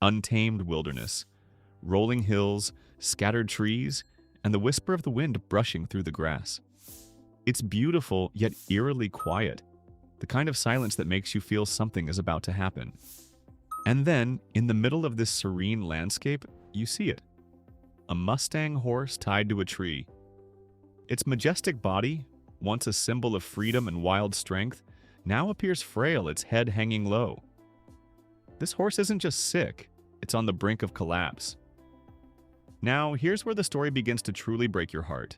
untamed wilderness, rolling hills, scattered trees, and the whisper of the wind brushing through the grass. It's beautiful yet eerily quiet, the kind of silence that makes you feel something is about to happen. And then, in the middle of this serene landscape, you see it. A Mustang horse tied to a tree. Its majestic body, once a symbol of freedom and wild strength, now appears frail, its head hanging low. This horse isn't just sick, it's on the brink of collapse. Now, here's where the story begins to truly break your heart.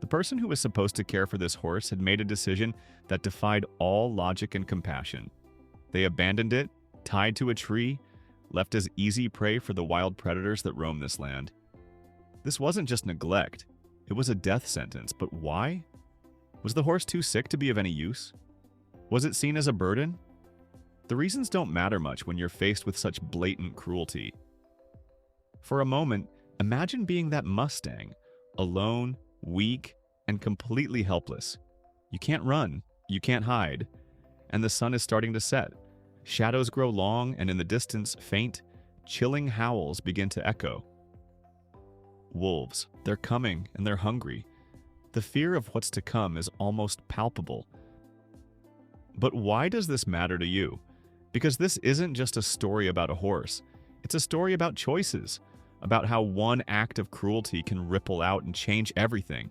The person who was supposed to care for this horse had made a decision that defied all logic and compassion. They abandoned it, tied to a tree, left as easy prey for the wild predators that roam this land. This wasn't just neglect, it was a death sentence. But why? Was the horse too sick to be of any use? Was it seen as a burden? The reasons don't matter much when you're faced with such blatant cruelty. For a moment, imagine being that Mustang, alone, weak, and completely helpless. You can't run, you can't hide, and the sun is starting to set. Shadows grow long, and in the distance, faint, chilling howls begin to echo. Wolves, they're coming, and they're hungry. The fear of what's to come is almost palpable. But why does this matter to you? Because this isn't just a story about a horse. It's a story about choices, about how one act of cruelty can ripple out and change everything.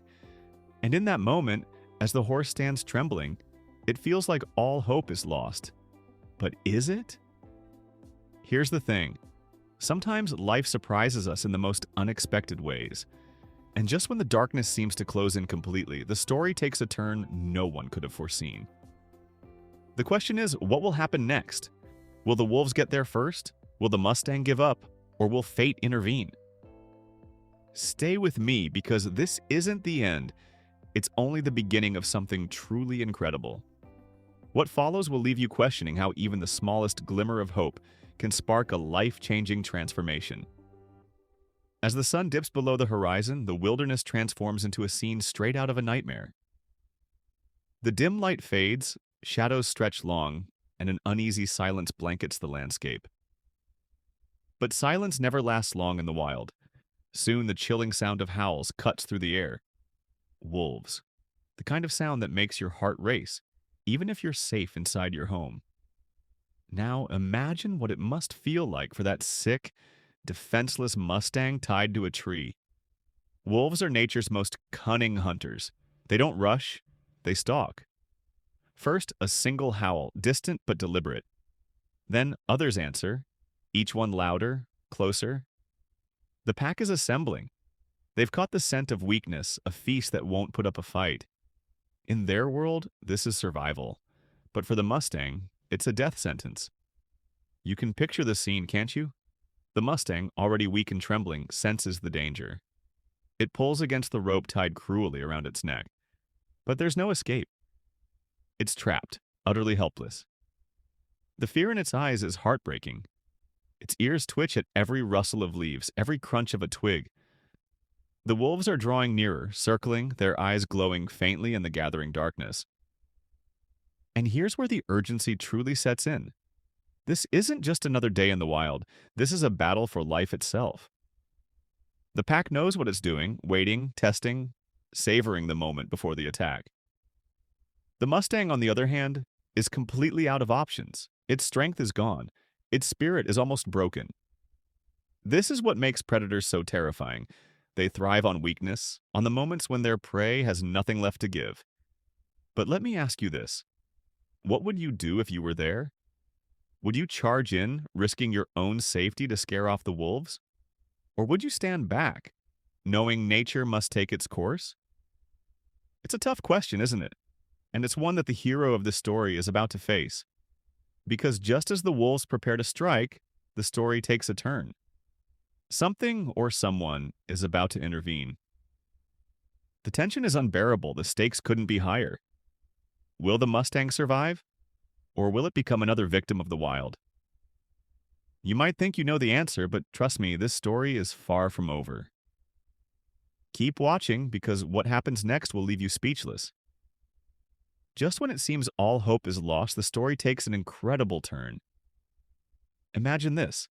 And in that moment, as the horse stands trembling, it feels like all hope is lost. But is it? Here's the thing. Sometimes life surprises us in the most unexpected ways. And just when the darkness seems to close in completely, the story takes a turn no one could have foreseen. The question is, what will happen next? Will the wolves get there first? Will the Mustang give up? Or will fate intervene? Stay with me, because this isn't the end. It's only the beginning of something truly incredible. What follows will leave you questioning how even the smallest glimmer of hope can spark a life-changing transformation. As the sun dips below the horizon, the wilderness transforms into a scene straight out of a nightmare. The dim light fades, shadows stretch long, and an uneasy silence blankets the landscape. But silence never lasts long in the wild. Soon the chilling sound of howls cuts through the air. Wolves. The kind of sound that makes your heart race, even if you're safe inside your home. Now imagine what it must feel like for that sick, defenseless Mustang tied to a tree. Wolves are nature's most cunning hunters. They don't rush, they stalk. First, a single howl, distant but deliberate. Then others answer, each one louder, closer. The pack is assembling. They've caught the scent of weakness, a feast that won't put up a fight. In their world, this is survival. But for the Mustang, it's a death sentence. You can picture the scene, can't you? The Mustang, already weak and trembling, senses the danger. It pulls against the rope tied cruelly around its neck. But there's no escape. It's trapped, utterly helpless. The fear in its eyes is heartbreaking. Its ears twitch at every rustle of leaves, every crunch of a twig. The wolves are drawing nearer, circling, their eyes glowing faintly in the gathering darkness. And here's where the urgency truly sets in. This isn't just another day in the wild. This is a battle for life itself. The pack knows what it's doing, waiting, testing, savoring the moment before the attack. The Mustang, on the other hand, is completely out of options. Its strength is gone. Its spirit is almost broken. This is what makes predators so terrifying. They thrive on weakness, on the moments when their prey has nothing left to give. But let me ask you this. What would you do if you were there? Would you charge in, risking your own safety to scare off the wolves? Or would you stand back, knowing nature must take its course? It's a tough question, isn't it? And it's one that the hero of this story is about to face. Because just as the wolves prepare to strike, the story takes a turn. Something or someone is about to intervene. The tension is unbearable. The stakes couldn't be higher. Will the Mustang survive? Or will it become another victim of the wild? You might think you know the answer, but trust me, this story is far from over. Keep watching, because what happens next will leave you speechless. Just when it seems all hope is lost, the story takes an incredible turn. Imagine this.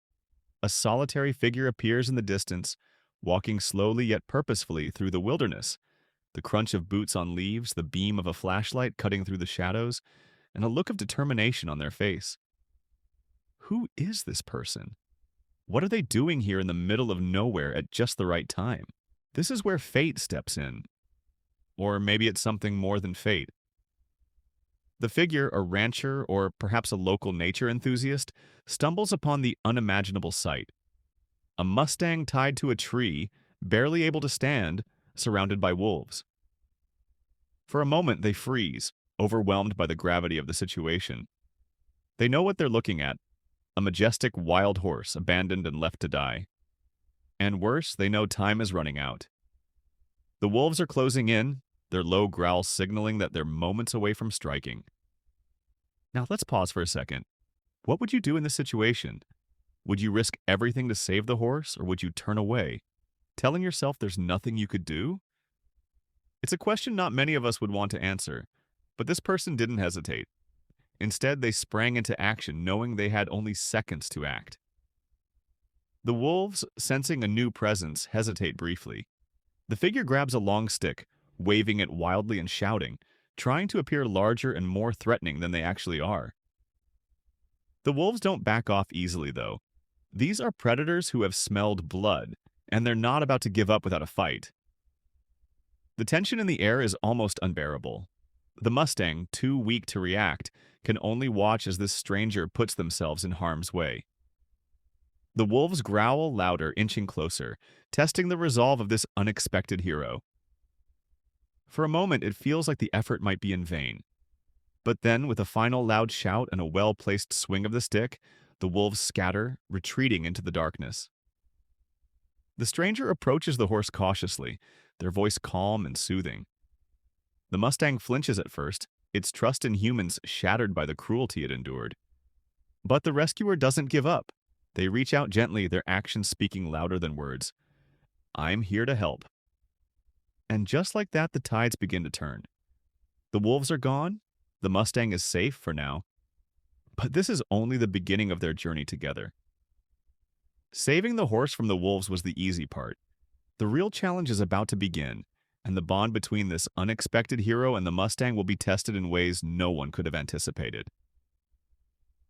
a solitary figure appears in the distance, walking slowly yet purposefully through the wilderness. The crunch of boots on leaves, the beam of a flashlight cutting through the shadows, and a look of determination on their face. Who is this person? What are they doing here in the middle of nowhere at just the right time? This is where fate steps in. Or maybe it's something more than fate. The figure, a rancher or perhaps a local nature enthusiast, stumbles upon the unimaginable sight. A Mustang tied to a tree, barely able to stand, surrounded by wolves. For a moment, they freeze, overwhelmed by the gravity of the situation. They know what they're looking at, a majestic wild horse abandoned and left to die. And worse, they know time is running out. The wolves are closing in, their low growls signaling that they're moments away from striking. Now let's pause for a second. What would you do in this situation? Would you risk everything to save the horse, or would you turn away, telling yourself there's nothing you could do? It's a question not many of us would want to answer, but this person didn't hesitate. Instead, they sprang into action, knowing they had only seconds to act. The wolves, sensing a new presence, hesitate briefly. The figure grabs a long stick, waving it wildly and shouting, trying to appear larger and more threatening than they actually are. The wolves don't back off easily, though. These are predators who have smelled blood, and they're not about to give up without a fight. The tension in the air is almost unbearable. The Mustang, too weak to react, can only watch as this stranger puts themselves in harm's way. The wolves growl louder, inching closer, testing the resolve of this unexpected hero. For a moment, it feels like the effort might be in vain. But then, with a final loud shout and a well-placed swing of the stick, the wolves scatter, retreating into the darkness. The stranger approaches the horse cautiously, their voice calm and soothing. The Mustang flinches at first, its trust in humans shattered by the cruelty it endured. But the rescuer doesn't give up. They reach out gently, their actions speaking louder than words. "I'm here to help." And just like that, the tides begin to turn. The wolves are gone. The Mustang is safe for now. But this is only the beginning of their journey together. Saving the horse from the wolves was the easy part. The real challenge is about to begin, and the bond between this unexpected hero and the Mustang will be tested in ways no one could have anticipated.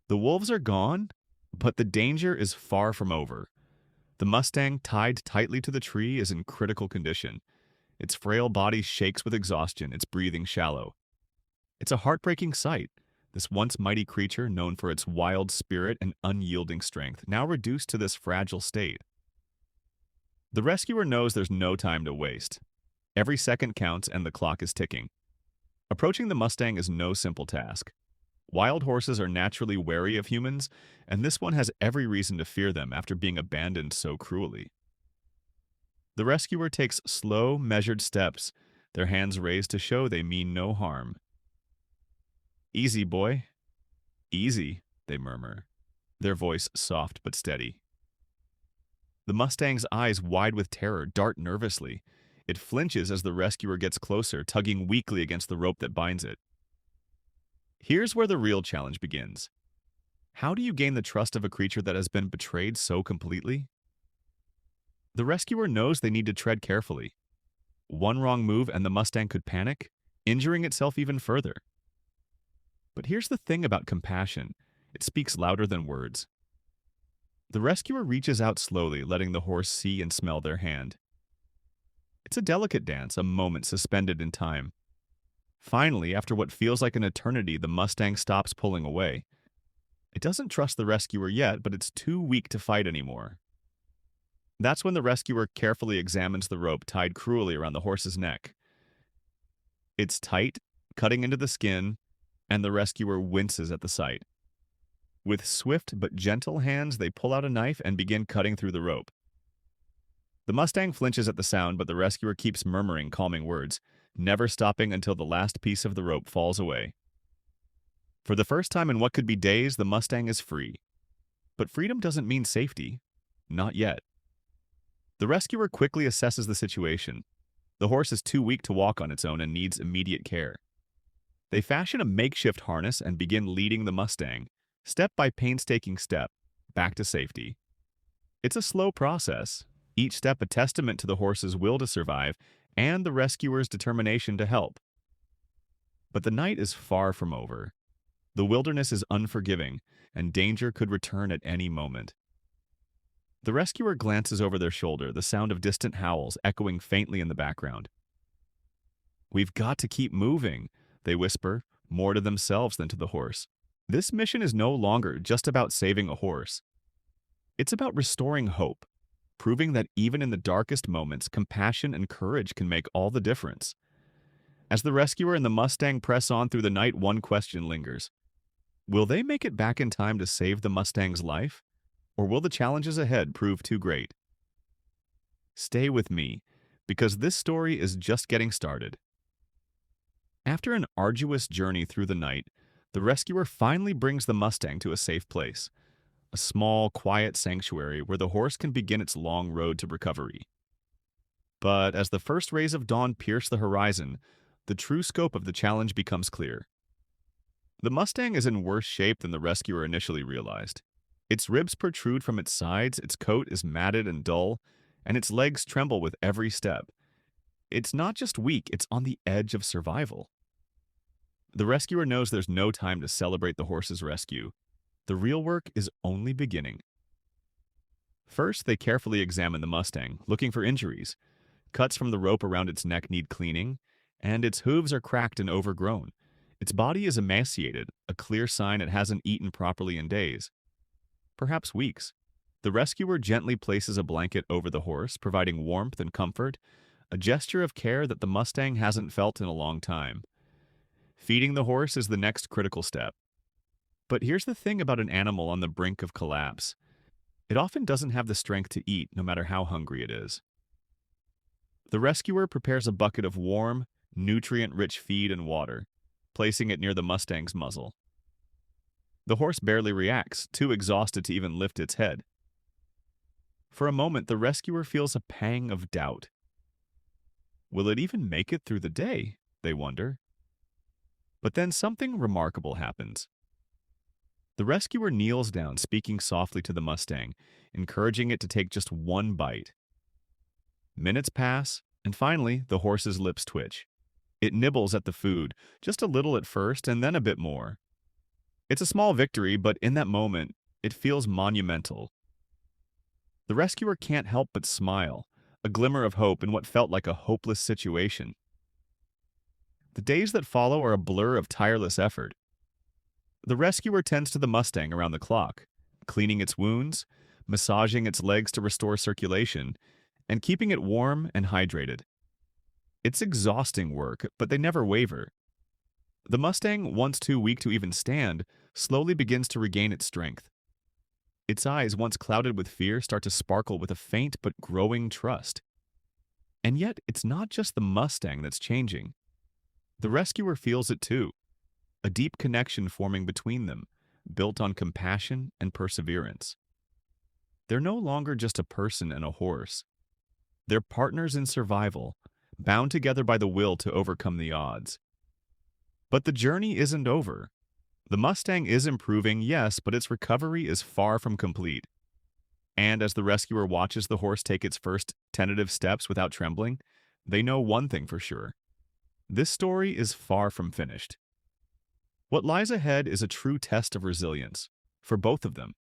The wolves are gone, but the danger is far from over. The Mustang, tied tightly to the tree, is in critical condition. Its frail body shakes with exhaustion, its breathing shallow. It's a heartbreaking sight. This once mighty creature, known for its wild spirit and unyielding strength, now reduced to this fragile state. The rescuer knows there's no time to waste. Every second counts and the clock is ticking. Approaching the Mustang is no simple task. Wild horses are naturally wary of humans, and this one has every reason to fear them after being abandoned so cruelly. The rescuer takes slow, measured steps, their hands raised to show they mean no harm. "Easy, boy. Easy," they murmur, their voice soft but steady. The Mustang's eyes, wide with terror, dart nervously. It flinches as the rescuer gets closer, tugging weakly against the rope that binds it. Here's where the real challenge begins. How do you gain the trust of a creature that has been betrayed so completely? The rescuer knows they need to tread carefully. One wrong move and the Mustang could panic, injuring itself even further. But here's the thing about compassion. It speaks louder than words. The rescuer reaches out slowly, letting the horse see and smell their hand. It's a delicate dance, a moment suspended in time. Finally, after what feels like an eternity, the Mustang stops pulling away. It doesn't trust the rescuer yet, but it's too weak to fight anymore. That's when the rescuer carefully examines the rope tied cruelly around the horse's neck. It's tight, cutting into the skin, and the rescuer winces at the sight. With swift but gentle hands, they pull out a knife and begin cutting through the rope. The Mustang flinches at the sound, but the rescuer keeps murmuring calming words, never stopping until the last piece of the rope falls away. For the first time in what could be days, the Mustang is free. But freedom doesn't mean safety. Not yet. The rescuer quickly assesses the situation. The horse is too weak to walk on its own and needs immediate care. They fashion a makeshift harness and begin leading the Mustang, step by painstaking step, back to safety. It's a slow process, each step a testament to the horse's will to survive and the rescuer's determination to help. But the night is far from over. The wilderness is unforgiving, and danger could return at any moment. The rescuer glances over their shoulder, the sound of distant howls echoing faintly in the background. "We've got to keep moving," they whisper, more to themselves than to the horse. This mission is no longer just about saving a horse. It's about restoring hope, proving that even in the darkest moments, compassion and courage can make all the difference. As the rescuer and the Mustang press on through the night, one question lingers. Will they make it back in time to save the Mustang's life? Or will the challenges ahead prove too great? Stay with me, because this story is just getting started. After an arduous journey through the night, the rescuer finally brings the Mustang to a safe place, a small, quiet sanctuary where the horse can begin its long road to recovery. But as the first rays of dawn pierce the horizon, the true scope of the challenge becomes clear. The Mustang is in worse shape than the rescuer initially realized. Its ribs protrude from its sides, its coat is matted and dull, and its legs tremble with every step. It's not just weak, it's on the edge of survival. The rescuer knows there's no time to celebrate the horse's rescue. The real work is only beginning. First, they carefully examine the Mustang, looking for injuries. Cuts from the rope around its neck need cleaning, and its hooves are cracked and overgrown. Its body is emaciated, a clear sign it hasn't eaten properly in days, perhaps weeks. The rescuer gently places a blanket over the horse, providing warmth and comfort, a gesture of care that the Mustang hasn't felt in a long time. Feeding the horse is the next critical step. But here's the thing about an animal on the brink of collapse. It often doesn't have the strength to eat, no matter how hungry it is. The rescuer prepares a bucket of warm, nutrient-rich feed and water, placing it near the Mustang's muzzle. The horse barely reacts, too exhausted to even lift its head. For a moment, the rescuer feels a pang of doubt. Will it even make it through the day? They wonder. But then something remarkable happens. The rescuer kneels down, speaking softly to the Mustang, encouraging it to take just one bite. Minutes pass, and finally, the horse's lips twitch. It nibbles at the food, just a little at first, and then a bit more. It's a small victory, but in that moment, it feels monumental. The rescuer can't help but smile, a glimmer of hope in what felt like a hopeless situation. The days that follow are a blur of tireless effort. The rescuer tends to the Mustang around the clock, cleaning its wounds, massaging its legs to restore circulation, and keeping it warm and hydrated. It's exhausting work, but they never waver. The Mustang, once too weak to even stand, slowly begins to regain its strength. Its eyes, once clouded with fear, start to sparkle with a faint but growing trust. And yet, it's not just the Mustang that's changing. The rescuer feels it too, a deep connection forming between them, built on compassion and perseverance. They're no longer just a person and a horse. They're partners in survival, bound together by the will to overcome the odds. But the journey isn't over. The Mustang is improving, yes, but its recovery is far from complete. And as the rescuer watches the horse take its first tentative steps without trembling, they know one thing for sure. This story is far from finished. What lies ahead is a true test of resilience, for both of them.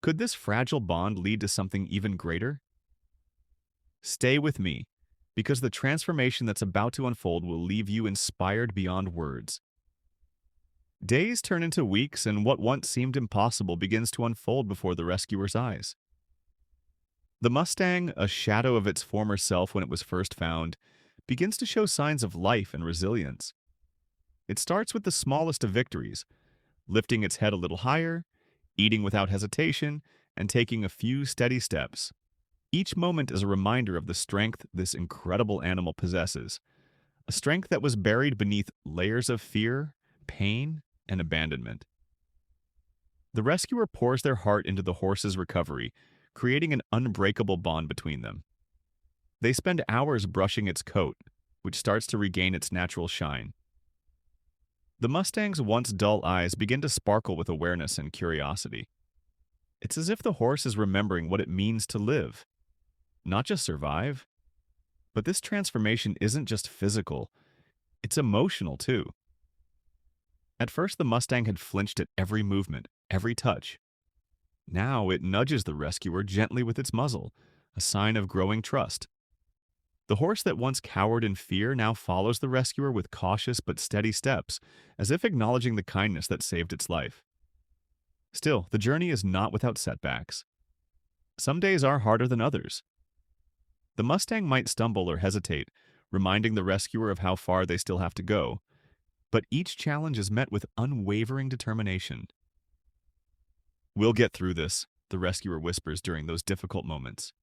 Could this fragile bond lead to something even greater? Stay with me, because the transformation that's about to unfold will leave you inspired beyond words. Days turn into weeks, and what once seemed impossible begins to unfold before the rescuer's eyes. The Mustang, a shadow of its former self when it was first found, begins to show signs of life and resilience. It starts with the smallest of victories, lifting its head a little higher, eating without hesitation, and taking a few steady steps. Each moment is a reminder of the strength this incredible animal possesses, a strength that was buried beneath layers of fear, pain, and abandonment. The rescuer pours their heart into the horse's recovery, creating an unbreakable bond between them. They spend hours brushing its coat, which starts to regain its natural shine. The Mustang's once dull eyes begin to sparkle with awareness and curiosity. It's as if the horse is remembering what it means to live, not just survive. But this transformation isn't just physical, it's emotional too. At first, the Mustang had flinched at every movement, every touch. Now it nudges the rescuer gently with its muzzle, a sign of growing trust. The horse that once cowered in fear now follows the rescuer with cautious but steady steps, as if acknowledging the kindness that saved its life. Still, the journey is not without setbacks. Some days are harder than others. The Mustang might stumble or hesitate, reminding the rescuer of how far they still have to go, but each challenge is met with unwavering determination. "We'll get through this," the rescuer whispers during those difficult moments.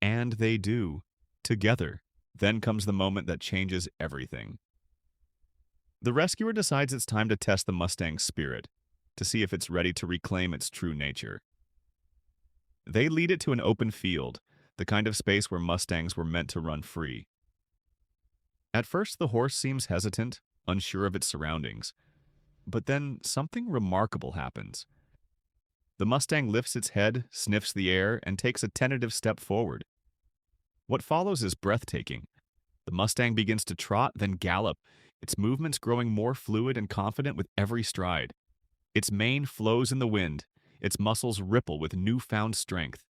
And they do, together. Then comes the moment that changes everything. The rescuer decides it's time to test the Mustang's spirit, to see if it's ready to reclaim its true nature. They lead it to an open field, the kind of space where Mustangs were meant to run free. At first, the horse seems hesitant, unsure of its surroundings. But then something remarkable happens. The Mustang lifts its head, sniffs the air, and takes a tentative step forward. What follows is breathtaking. The Mustang begins to trot, then gallop, its movements growing more fluid and confident with every stride. Its mane flows in the wind, its muscles ripple with newfound strength.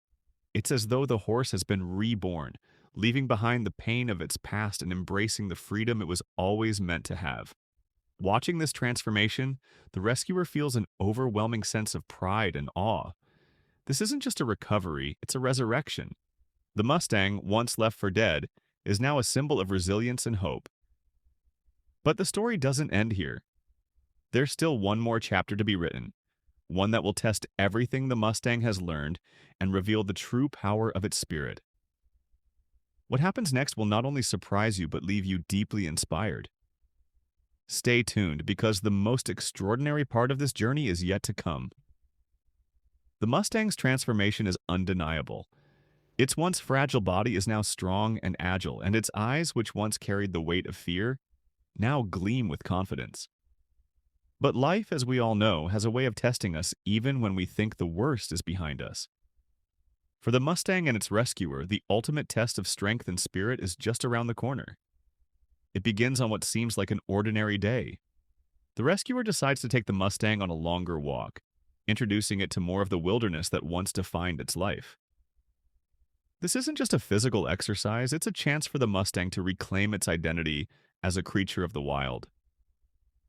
It's as though the horse has been reborn, leaving behind the pain of its past and embracing the freedom it was always meant to have. Watching this transformation, the rescuer feels an overwhelming sense of pride and awe. This isn't just a recovery, it's a resurrection. The Mustang, once left for dead, is now a symbol of resilience and hope. But the story doesn't end here. There's still one more chapter to be written, one that will test everything the Mustang has learned and reveal the true power of its spirit. What happens next will not only surprise you but leave you deeply inspired. Stay tuned, because the most extraordinary part of this journey is yet to come. The Mustang's transformation is undeniable. Its once fragile body is now strong and agile, and its eyes, which once carried the weight of fear, now gleam with confidence. But life, as we all know, has a way of testing us even when we think the worst is behind us. For the Mustang and its rescuer, the ultimate test of strength and spirit is just around the corner. It begins on what seems like an ordinary day. The rescuer decides to take the Mustang on a longer walk, introducing it to more of the wilderness that once defined its life. This isn't just a physical exercise, it's a chance for the Mustang to reclaim its identity as a creature of the wild.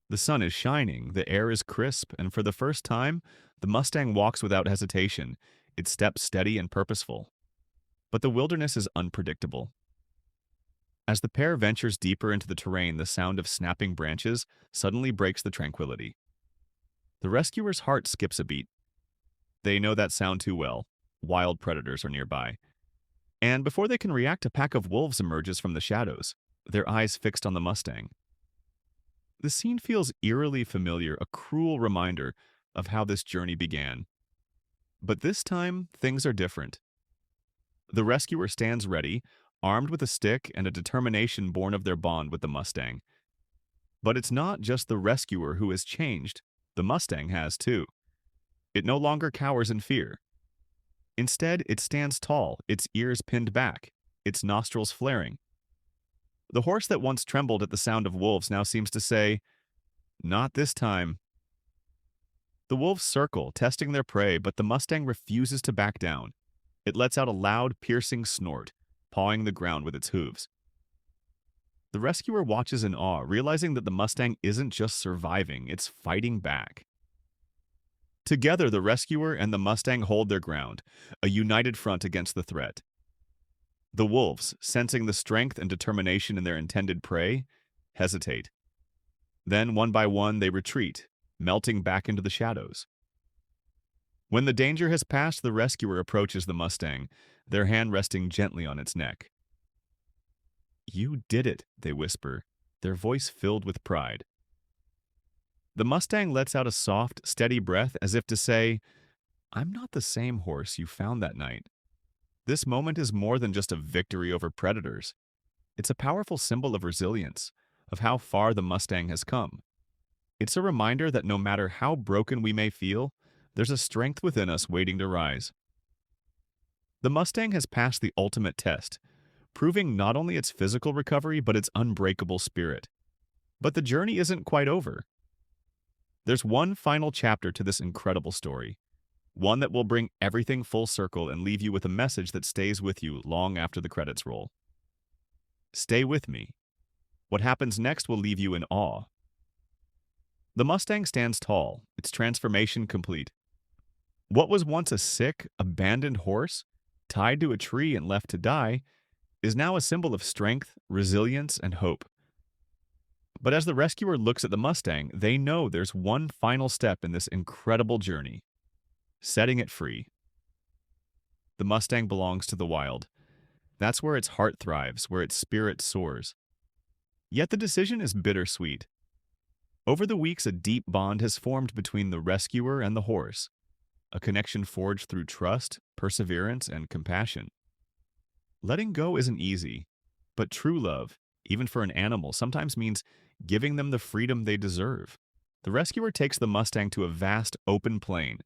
The sun is shining, the air is crisp, and for the first time, the Mustang walks without hesitation, its steps steady and purposeful. But the wilderness is unpredictable. As the pair ventures deeper into the terrain, the sound of snapping branches suddenly breaks the tranquility. The rescuer's heart skips a beat. They know that sound too well. Wild predators are nearby. And before they can react, a pack of wolves emerges from the shadows, their eyes fixed on the Mustang. The scene feels eerily familiar, a cruel reminder of how this journey began. But this time, things are different. The rescuer stands ready, armed with a stick and a determination born of their bond with the Mustang. But it's not just the rescuer who has changed, the Mustang has too. It no longer cowers in fear. Instead, it stands tall, its ears pinned back, its nostrils flaring. The horse that once trembled at the sound of wolves now seems to say, "Not this time." The wolves circle, testing their prey, but the Mustang refuses to back down. It lets out a loud, piercing snort, pawing the ground with its hooves. The rescuer watches in awe, realizing that the Mustang isn't just surviving, it's fighting back. Together, the rescuer and the Mustang hold their ground, a united front against the threat. The wolves, sensing the strength and determination in their intended prey, hesitate. Then, one by one, they retreat, melting back into the shadows. When the danger has passed, the rescuer approaches the Mustang, their hand resting gently on its neck. "You did it," they whisper, their voice filled with pride. The Mustang lets out a soft, steady breath as if to say, "I'm not the same horse you found that night." This moment is more than just a victory over predators. It's a powerful symbol of resilience, of how far the Mustang has come. It's a reminder that no matter how broken we may feel, There's a strength within us waiting to rise. The Mustang has passed the ultimate test, proving not only its physical recovery but its unbreakable spirit. But the journey isn't quite over. There's one final chapter to this incredible story, one that will bring everything full circle and leave you with a message that stays with you long after the credits roll. Stay with me. What happens next will leave you in awe. The Mustang stands tall, its transformation complete. What was once a sick, abandoned horse, tied to a tree and left to die, is now a symbol of strength, resilience, and hope. But as the rescuer looks at the Mustang, they know there's one final step in this incredible journey: setting it free. The Mustang belongs to the wild. That's where its heart thrives, where its spirit soars. Yet the decision is bittersweet. Over the weeks, a deep bond has formed between the rescuer and the horse, a connection forged through trust, perseverance, and compassion. Letting go isn't easy, but true love, even for an animal, sometimes means giving them the freedom they deserve. The rescuer takes the Mustang to a vast open plain,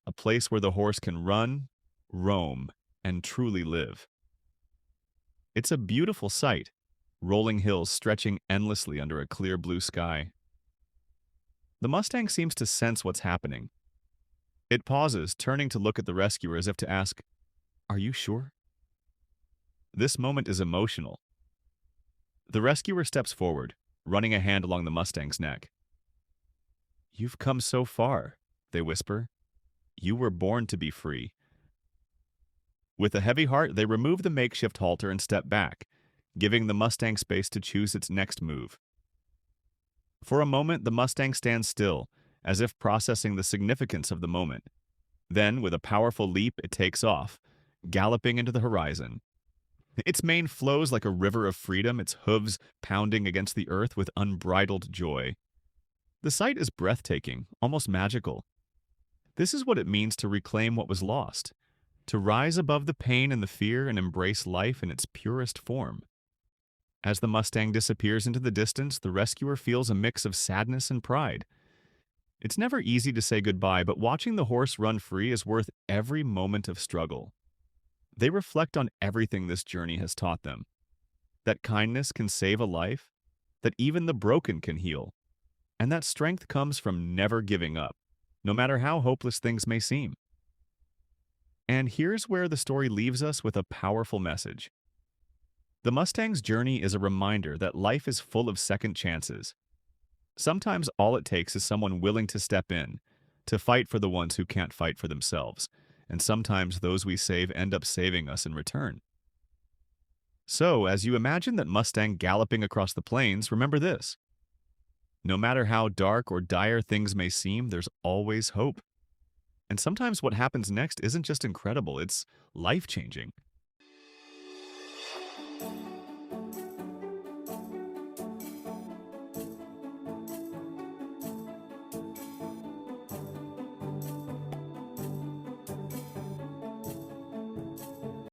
a place where the horse can run, roam, and truly live. It's a beautiful sight, rolling hills stretching endlessly under a clear blue sky. The Mustang seems to sense what's happening. It pauses, turning to look at the rescuer as if to ask, "Are you sure?" This moment is emotional. The rescuer steps forward, running a hand along the Mustang's neck. "You've come so far," they whisper. "You were born to be free." With a heavy heart, they remove the makeshift halter and step back, giving the Mustang space to choose its next move. For a moment, the Mustang stands still, as if processing the significance of the moment. Then, with a powerful leap, it takes off, galloping into the horizon. Its mane flows like a river of freedom, its hooves pounding against the earth with unbridled joy. The sight is breathtaking, almost magical. This is what it means to reclaim what was lost, to rise above the pain and the fear and embrace life in its purest form. As the Mustang disappears into the distance, the rescuer feels a mix of sadness and pride. It's never easy to say goodbye, but watching the horse run free is worth every moment of struggle. They reflect on everything this journey has taught them: that kindness can save a life, that even the broken can heal, and that strength comes from never giving up, no matter how hopeless things may seem. And here's where the story leaves us with a powerful message. The Mustang's journey is a reminder that life is full of second chances. Sometimes all it takes is someone willing to step in, to fight for the ones who can't fight for themselves, and sometimes those we save end up saving us in return. So, as you imagine that Mustang galloping across the plains, remember this: no matter how dark or dire things may seem, there's always hope. And sometimes what happens next isn't just incredible, it's life-changing.